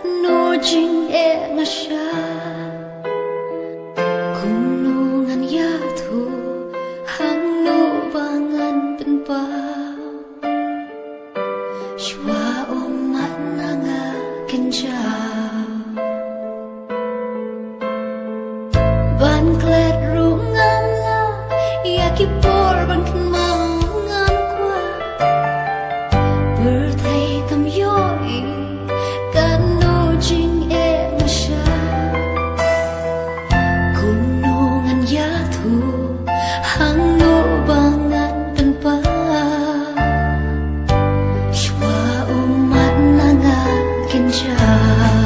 nu jing e nga sha kung nu ngan ya thu hang nu bangan pen pao shwa umat na nga kenjao ban klet ru ngam la ya ki por ban kan mang ngam kwa birthday kam yoi kan nu jing e nga sha kung nu ngan ya thu hang nu bangan pen pa shwa umat na nga kenjao